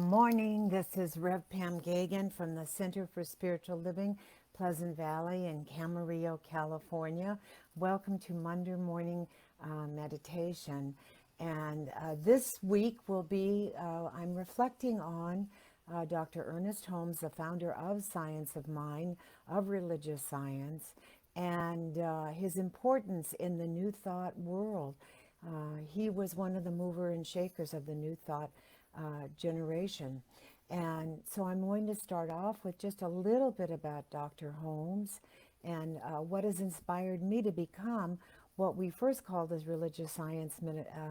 Morning, this is Rev Pam Geagan from the Center for Spiritual Living, Pleasant Valley in Camarillo, California. Welcome to Monday morning meditation. And this week will be, I'm reflecting on Dr. Ernest Holmes, the founder of Science of Mind, of religious science, and his importance in the New Thought world. He was one of the mover and shakers of the New Thought generation. And so I'm going to start off with just a little bit about Dr. Holmes and what has inspired me to become what we first called as religious science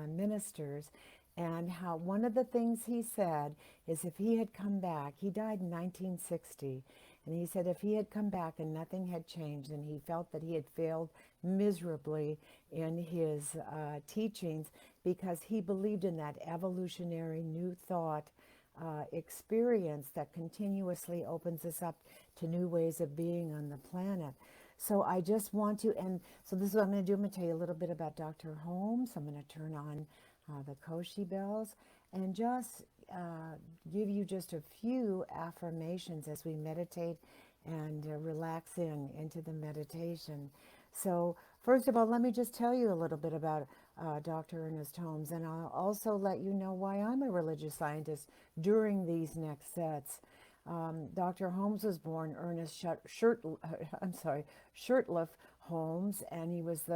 ministers. And how one of the things he said is if he had come back, he died in 1960, and he said if he had come back and nothing had changed, and he felt that he had failed miserably in his teachings because he believed in that evolutionary new thought experience that continuously opens us up to new ways of being on the planet. So I just want to, and so this is what I'm going to do. I'm going to tell you a little bit about Dr. Holmes. I'm going to turn on the Koshi bells and just give you just a few affirmations as we meditate and relax into the meditation. So first of all, let me just tell you a little bit about Dr. Ernest Holmes, and I'll also let you know why I'm a religious scientist during these next sets. Dr. Holmes was born Ernest Shirtliff Holmes, and he was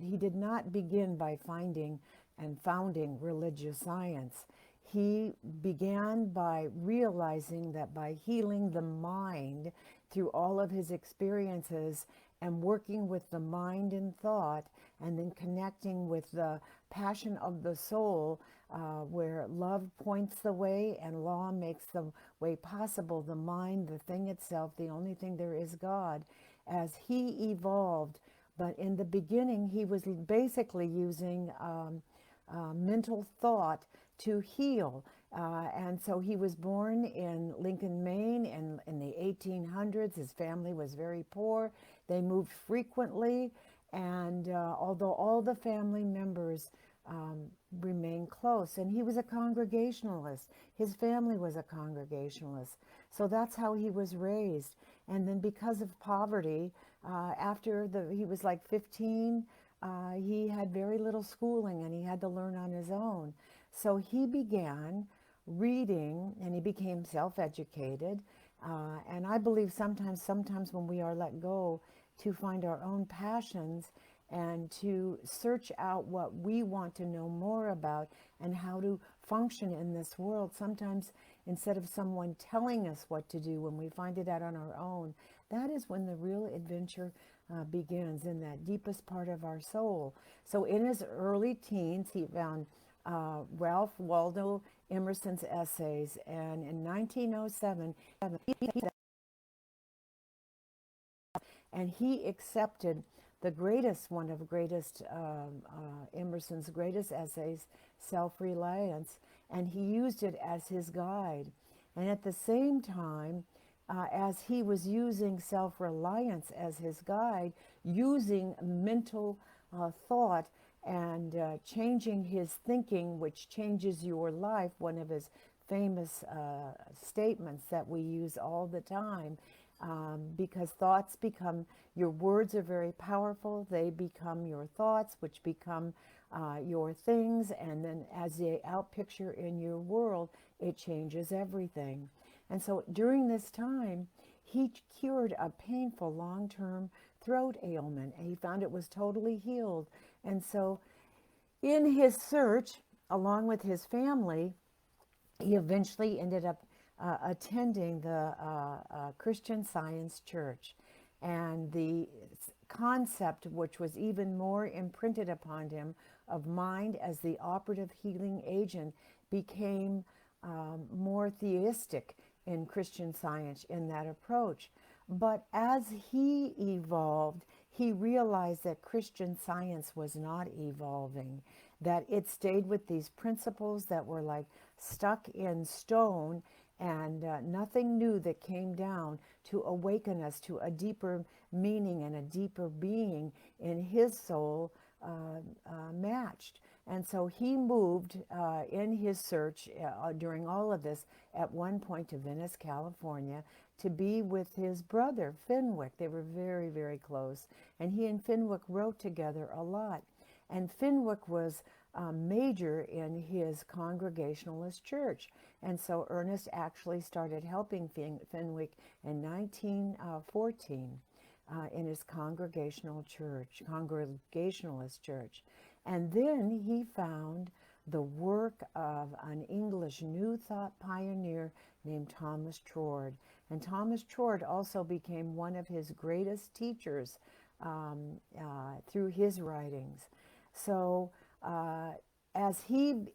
he did not begin by finding and founding religious science. He began by realizing that by healing the mind through all of his experiences and working with the mind and thought, and then connecting with the passion of the soul, where love points the way and law makes the way possible, the mind, the thing itself, the only thing there is God, as he evolved. But in the beginning, he was basically using mental thought to heal. And so he was born in Lincoln, Maine in the 1800s. His family was very poor. They moved frequently. And although all the family members remained close, and he was a Congregationalist, his family was a Congregationalist. So that's how he was raised. And then because of poverty, he was like 15, he had very little schooling and he had to learn on his own. So he began reading and he became self-educated. And I believe sometimes when we are let go to find our own passions and to search out what we want to know more about and how to function in this world, sometimes instead of someone telling us what to do, when we find it out on our own, that is when the real adventure begins, in that deepest part of our soul. So in his early teens, he found Ralph Waldo Emerson's essays, and in 1907, he accepted one of Emerson's greatest essays, Self-Reliance, and he used it as his guide. And at the same time, as he was using self-reliance as his guide, using mental thought and changing his thinking, which changes your life, one of his famous statements that we use all the time, because your words are very powerful. They become your thoughts, which become your things, and then as they outpicture in your world, it changes everything. And so during this time, he cured a painful long-term throat ailment, and he found it was totally healed. And so in his search, along with his family, he eventually ended up attending the Christian Science Church. And the concept, which was even more imprinted upon him, of mind as the operative healing agent, became more theistic in Christian Science in that approach. But as he evolved, he realized that Christian Science was not evolving, that it stayed with these principles that were like stuck in stone, and nothing new that came down to awaken us to a deeper meaning and a deeper being in his soul matched. And so he moved in his search during all of this at one point to Venice, California, to be with his brother, Fenwick. They were very, very close. And he and Fenwick wrote together a lot. And Fenwick was major in his Congregationalist church. And so Ernest actually started helping Fenwick in 1914 in his Congregationalist church. And then he found the work of an English New Thought pioneer named Thomas Trord. And Thomas Trord also became one of his greatest teachers through his writings. So as he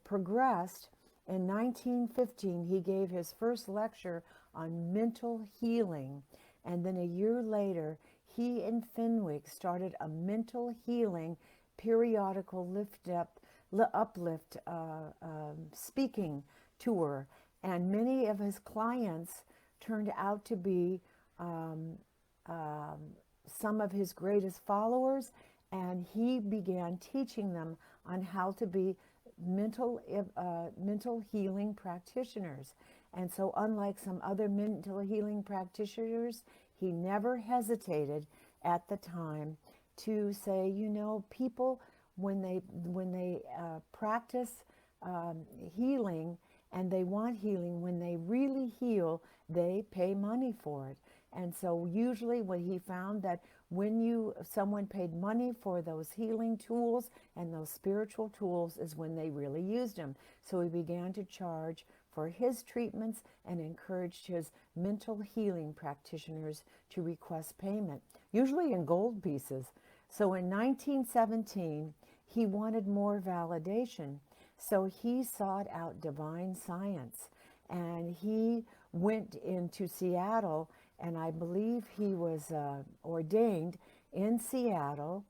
progressed, in 1915, he gave his first lecture on mental healing. And then a year later, he and Fenwick started a mental healing periodical uplift speaking tour. And many of his clients turned out to be some of his greatest followers, and he began teaching them on how to be mental healing practitioners. And so unlike some other mental healing practitioners, he never hesitated at the time to say, you know, people, when they practice healing and they want healing, when they really heal, they pay money for it. And so usually what he found that when someone paid money for those healing tools and those spiritual tools is when they really used them. So he began to charge for his treatments and encouraged his mental healing practitioners to request payment, usually in gold pieces. So in 1917, he wanted more validation. So he sought out divine science, and he went into Seattle, and I believe he was ordained in Seattle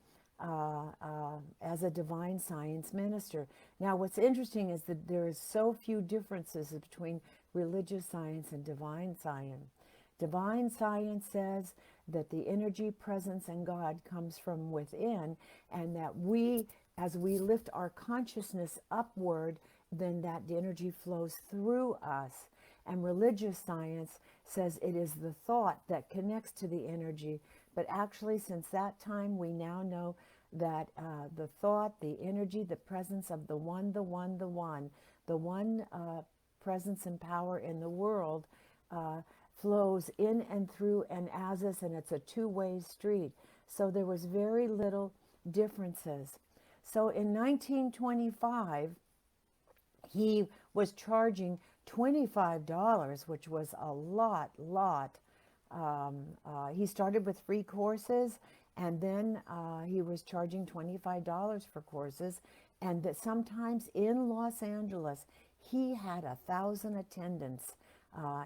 as a divine science minister. Now, what's interesting is that there is so few differences between religious science and divine science. Divine science says that the energy, presence, and God comes from within, and that as we lift our consciousness upward, then that energy flows through us. And religious science says it is the thought that connects to the energy. But actually, since that time, we now know that the thought, the energy, the presence of the one presence and power in the world flows in and through and as us, and it's a two-way street. So there was very little differences. So in 1925, he was charging $25, which was a lot. He started with free courses, and then he was charging $25 for courses. And that sometimes in Los Angeles, he had 1,000 attendants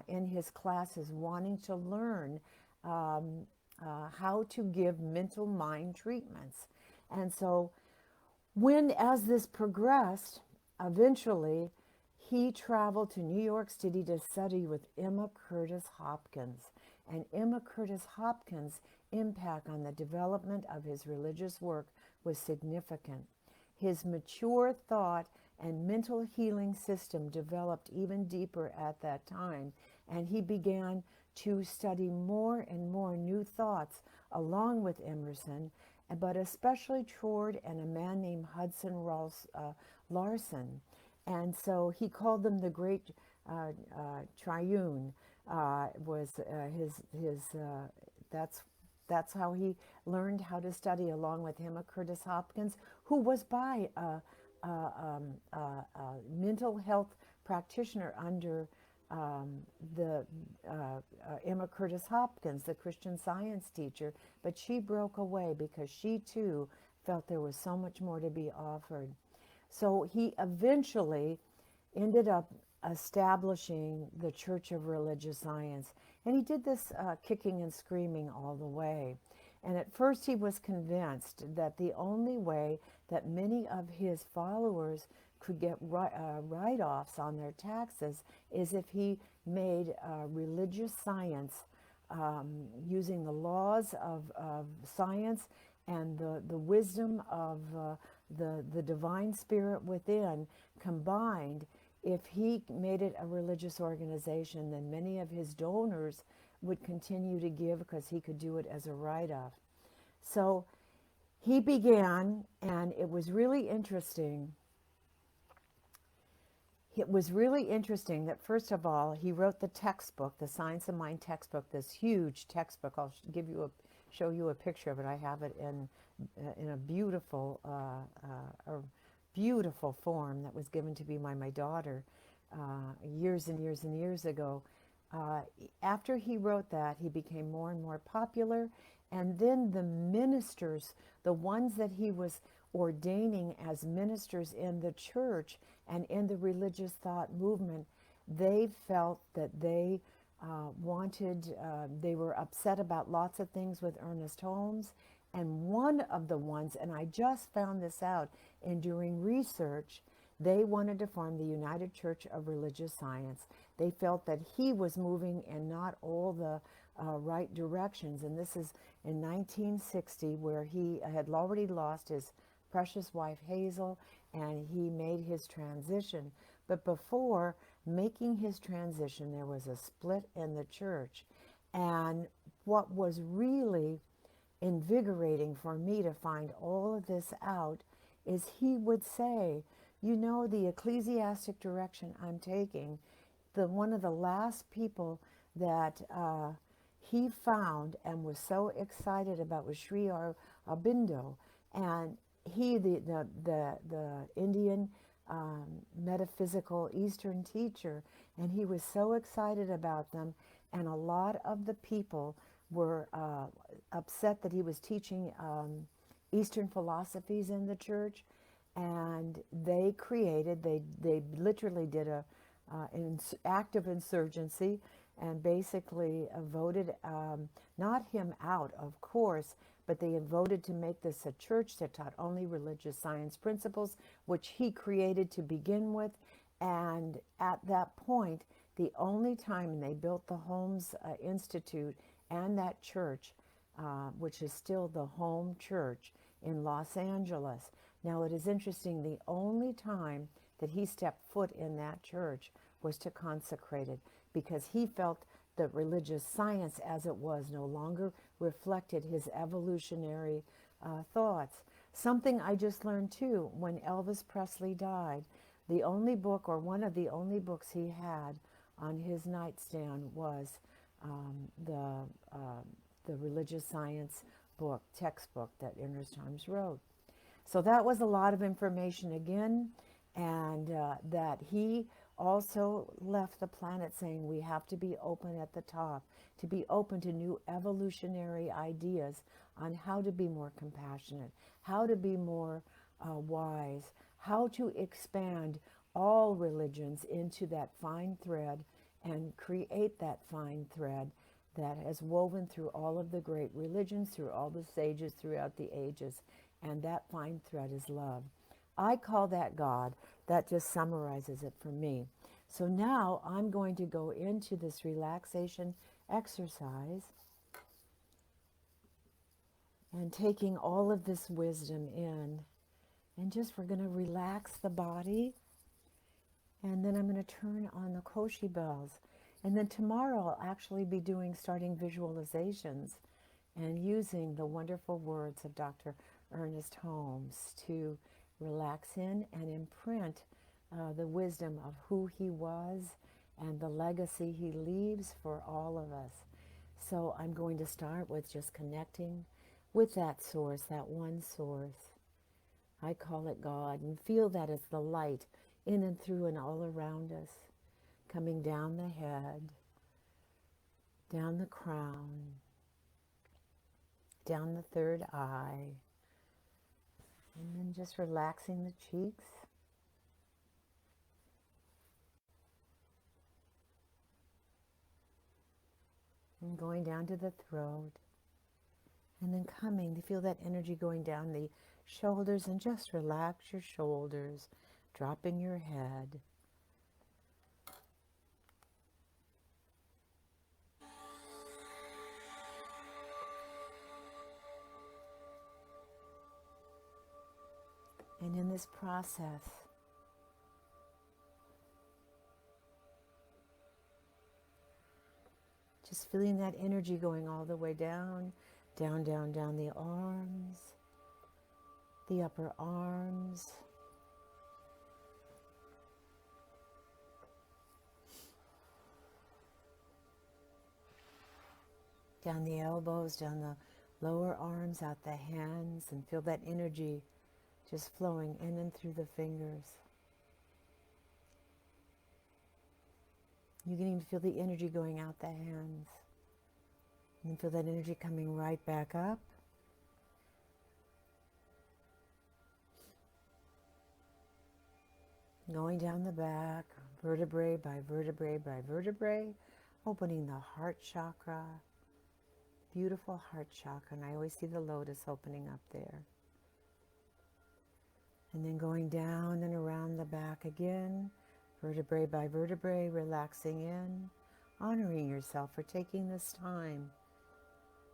in his classes wanting to learn how to give mental mind treatments. And so as this progressed, eventually he traveled to New York City to study with Emma Curtis Hopkins. And Emma Curtis Hopkins' impact on the development of his religious work was significant. His mature thought and mental healing system developed even deeper at that time, and he began to study more and more new thoughts along with Emerson, but especially Trord and a man named Hudson Larson. And so he called them the Great Triune. That's how he learned how to study along with Emma Curtis Hopkins, who was by a mental health practitioner under Emma Curtis Hopkins, the Christian Science teacher, but she broke away because she too felt there was so much more to be offered. So he eventually ended up establishing the Church of Religious Science, and he did this kicking and screaming all the way. And at first he was convinced that the only way that many of his followers could get write-offs on their taxes is if he made religious science using the laws of science and the wisdom of the divine spirit within combined. If he made it a religious organization, then many of his donors would continue to give because he could do it as a write-off. So he began, and it was really interesting. It was really interesting that, first of all, he wrote the textbook, the Science of Mind textbook, this huge textbook. I'll show you a picture of it. I have it in a beautiful form that was given to me by my daughter years and years and years ago. After he wrote that, he became more and more popular, and then the ministers, the ones that he was ordaining as ministers in the church and in the religious thought movement, they felt that they they were upset about lots of things with Ernest Holmes. And one of the ones, and I just found this out in doing research, they wanted to form the United Church of Religious Science. They felt that he was moving in not all the right directions. And this is in 1960, where he had already lost his precious wife Hazel, and he made his transition. But before making his transition, there was a split in the church. And what was really invigorating for me to find all of this out is he would say, you know, the ecclesiastic direction I'm taking, one of the last people that he found and was so excited about was Sri Aurobindo. And he, the Indian metaphysical Eastern teacher, and he was so excited about them. And a lot of the people were upset that he was teaching Eastern philosophies in the church. And they literally did an act of insurgency and basically voted not him out, of course, but they had voted to make this a church that taught only religious science principles, which he created to begin with. And at that point, the only time they built the Holmes Institute and that church, which is still the Home Church in Los Angeles. Now, it is interesting, the only time that he stepped foot in that church was to consecrate it, because he felt that religious science as it was no longer reflected his evolutionary thoughts. Something I just learned too, when Elvis Presley died, the only book, or one of the only books he had on his nightstand was the religious science book, textbook that Ernest Holmes wrote. So that was a lot of information again, and that he also left the planet saying we have to be open at the top, to be open to new evolutionary ideas on how to be more compassionate, how to be more wise, how to expand all religions into that fine thread and create that fine thread that has woven through all of the great religions, through all the sages throughout the ages, and that fine thread is love. I call that God. That just summarizes it for me. So now I'm going to go into this relaxation exercise and taking all of this wisdom in, and just we're going to relax the body, and then I'm going to turn on the Koshi bells. And then tomorrow I'll actually be starting visualizations and using the wonderful words of Dr. Ernest Holmes to relax in and imprint the wisdom of who he was and the legacy he leaves for all of us. So I'm going to start with just connecting with that source, that one source. I call it God, and feel that as the light in and through and all around us, coming down the head, down the crown, down the third eye, and then just relaxing the cheeks. And going down to the throat. And then coming to feel that energy going down the shoulders, and just relax your shoulders, dropping your head. And in this process, just feeling that energy going all the way down, down, down, down the arms, the upper arms, down the elbows, down the lower arms, out the hands, and feel that energy just flowing in and through the fingers. You can even feel the energy going out the hands. And feel that energy coming right back up. Going down the back, vertebrae by vertebrae by vertebrae, opening the heart chakra. Beautiful heart chakra, and I always see the lotus opening up there. And then going down and around the back again, vertebrae by vertebrae, relaxing in, honoring yourself for taking this time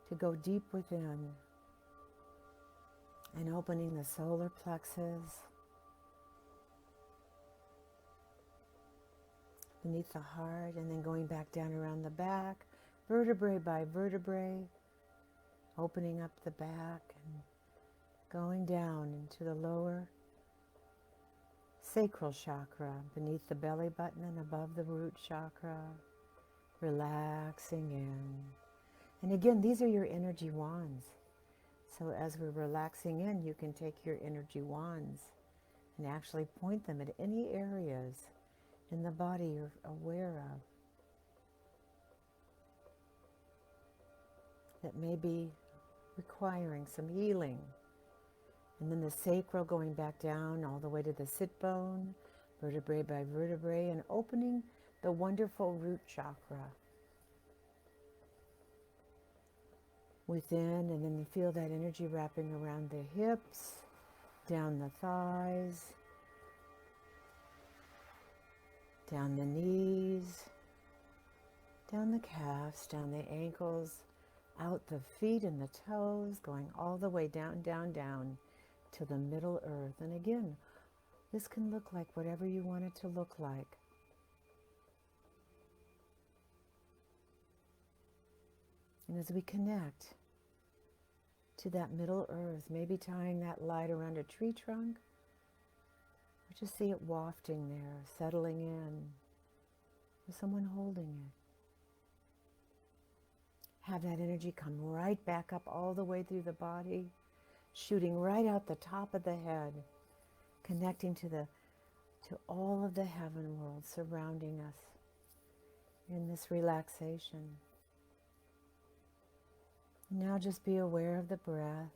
to go deep within and opening the solar plexus beneath the heart, and then going back down around the back, vertebrae by vertebrae, opening up the back and going down into the lower sacral chakra, beneath the belly button and above the root chakra, relaxing in. And again, these are your energy wands. So as we're relaxing in, you can take your energy wands and actually point them at any areas in the body you're aware of that may be requiring some healing. And then the sacral going back down all the way to the sit bone, vertebrae by vertebrae, and opening the wonderful root chakra within, and then you feel that energy wrapping around the hips, down the thighs, down the knees, down the calves, down the ankles, out the feet and the toes, going all the way down, down, down to the middle earth. And again, this can look like whatever you want it to look like. And as we connect to that middle earth, maybe tying that light around a tree trunk, or just see it wafting there, settling in, with someone holding it. Have that energy come right back up all the way through the body, shooting right out the top of the head, connecting to all of the heaven world surrounding us in this relaxation. Now just be aware of the breath.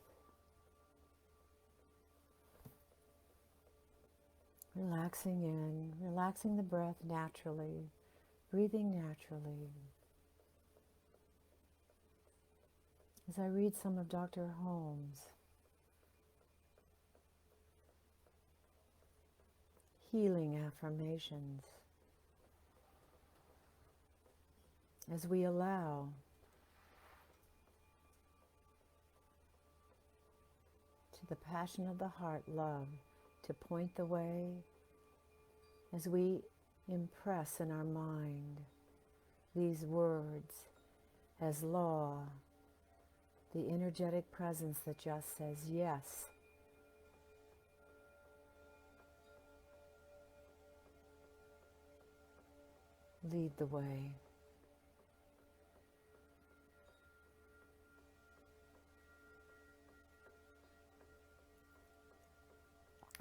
Relaxing in, relaxing the breath naturally, breathing naturally. As I read some of Dr. Holmes' healing affirmations, as we allow to the passion of the heart, love, to point the way, as we impress in our mind these words as law, the energetic presence that just says yes. Lead the way.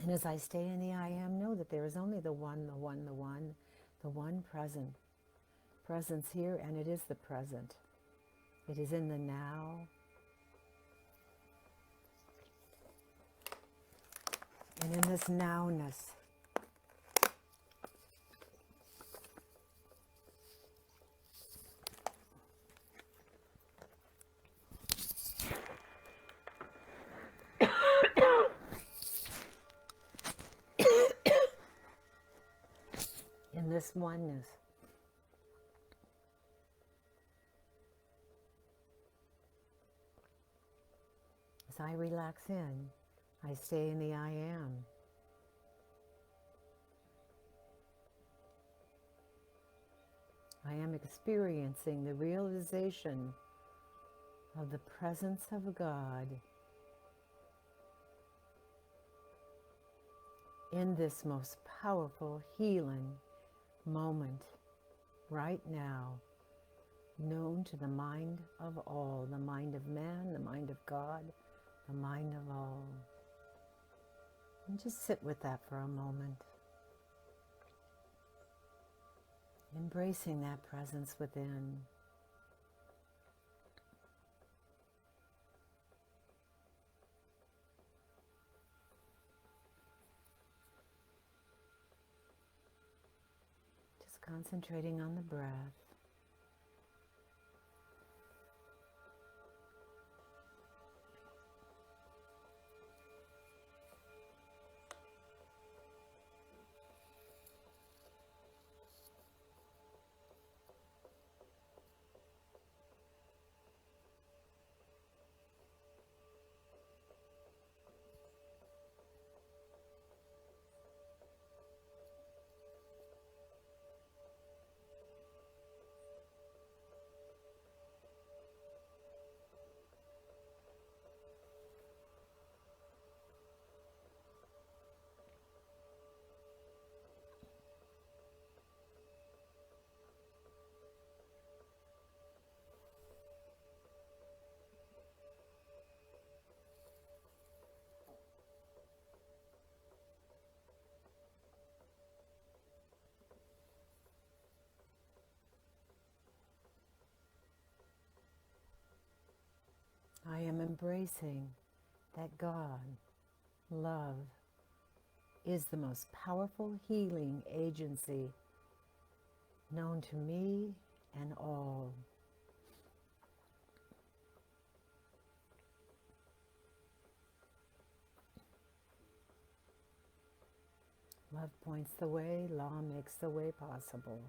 And as I stay in the I am, know that there is only the one, the one, the one, the one present. Presence here, and it is the present. It is in the now. And in this nowness, in this oneness, as I relax in, I stay in the I am. I am experiencing the realization of the presence of God in this most powerful healing moment right now, known to the mind of all, the mind of man, the mind of God, the mind of all. And just sit with that for a moment, embracing that presence within. Just concentrating on the breath. I am embracing that God, love, is the most powerful healing agency known to me and all. Love points the way, law makes the way possible.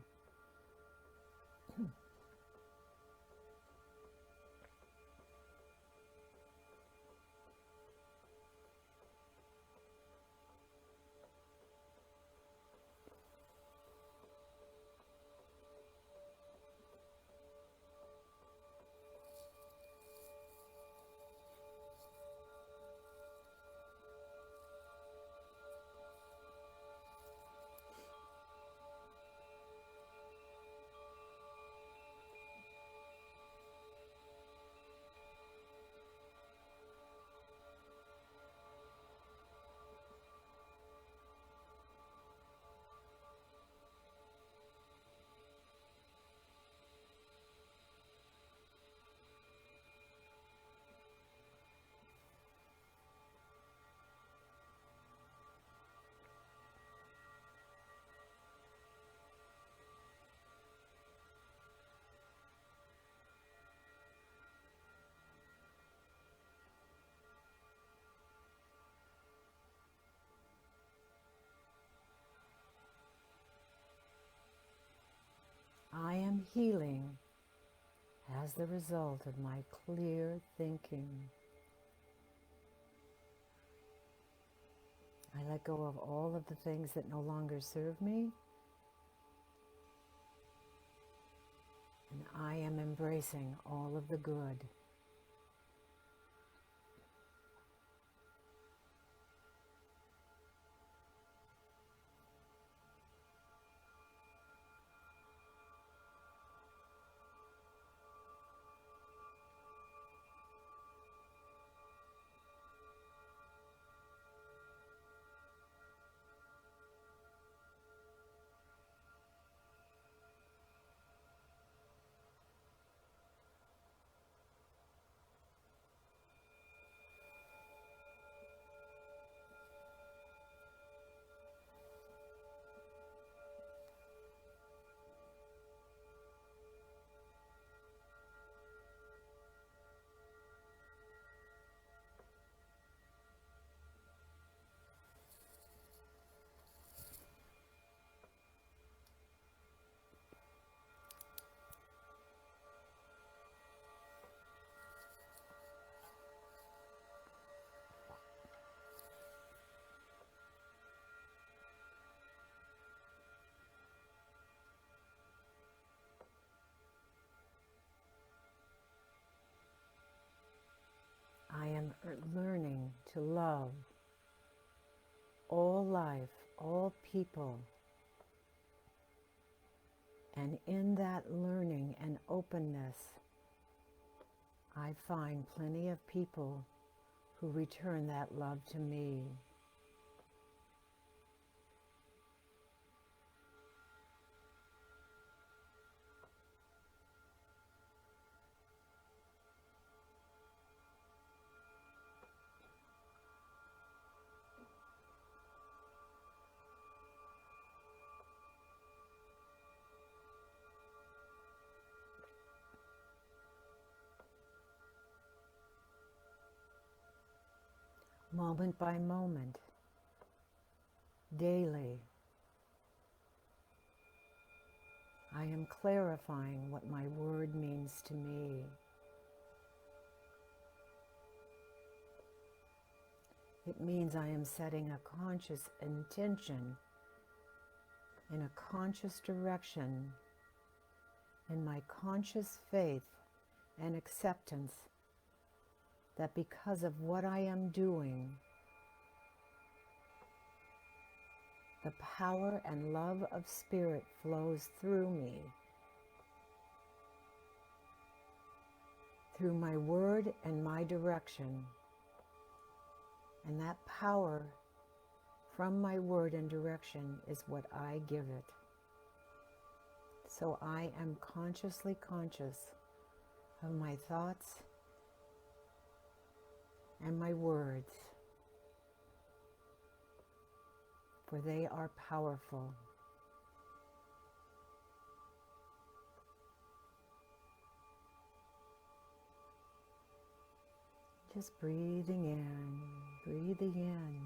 I am healing as the result of my clear thinking. I let go of all of the things that no longer serve me, and I am embracing all of the good. all life, all people. And in that learning and openness, I find plenty of people who return that love to me. Moment by moment, daily, I am clarifying what my word means to me. It means I am setting a conscious intention in a conscious direction, in my conscious faith and acceptance that because of what I am doing, the power and love of Spirit flows through me, through my word and my direction. And that power from my word and direction is what I give it. So I am consciously conscious of my thoughts and my words, for they are powerful. Just breathing in, breathing in.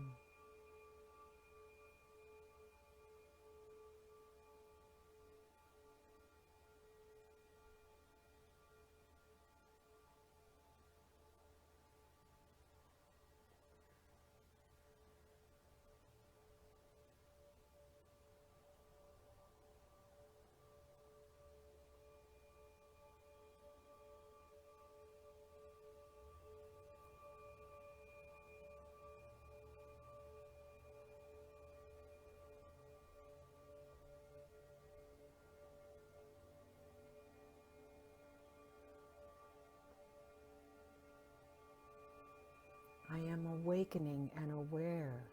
I am awakening and aware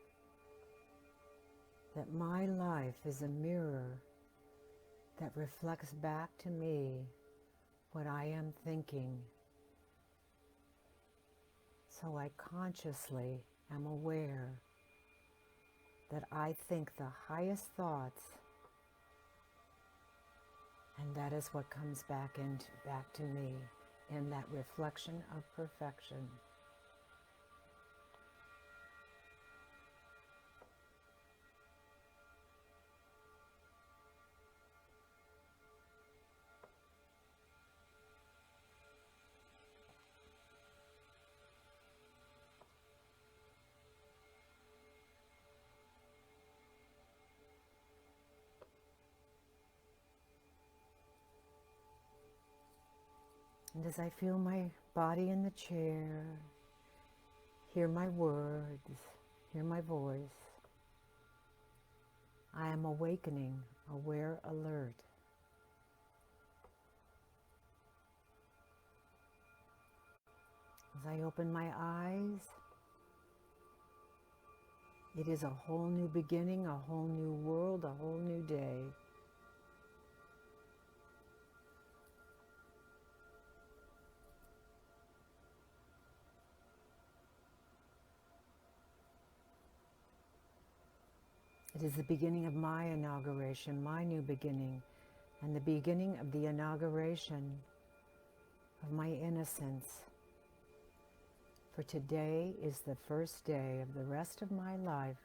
that my life is a mirror that reflects back to me what I am thinking. So I consciously am aware that I think the highest thoughts, and that is what comes back to me in that reflection of perfection. And as I feel my body in the chair, hear my words, hear my voice, I am awakening, aware, alert. As I open my eyes, it is a whole new beginning, a whole new world, a whole new day. It is the beginning of my inauguration, my new beginning, and the beginning of the inauguration of my innocence. For today is the first day of the rest of my life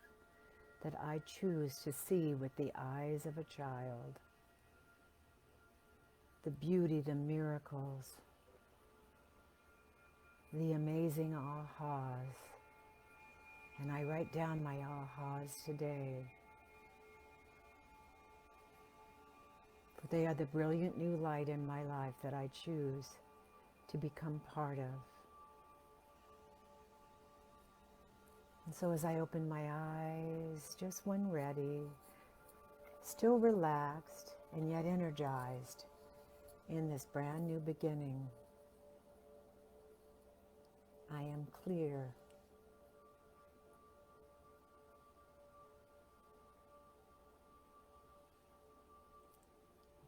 that I choose to see with the eyes of a child. The beauty, the miracles, the amazing ahas. And I write down my ahas today. For they are the brilliant new light in my life that I choose to become part of. And so as I open my eyes, just when ready, still relaxed and yet energized in this brand new beginning, I am clear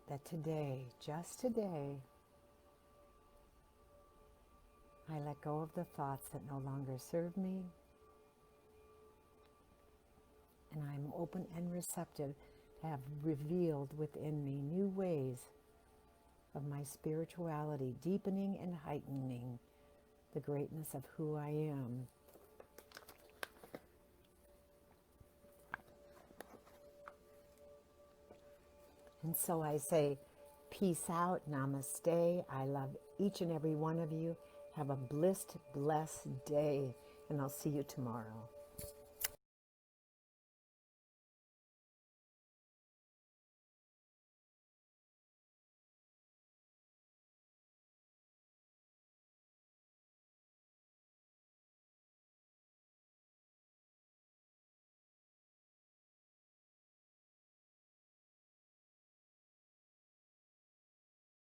that today, just today, I let go of the thoughts that no longer serve me, and I'm open and receptive to have revealed within me new ways of my spirituality, deepening and heightening the greatness of who I am. And so I say, peace out, namaste. I love each and every one of you. Have a blessed day, and I'll see you tomorrow.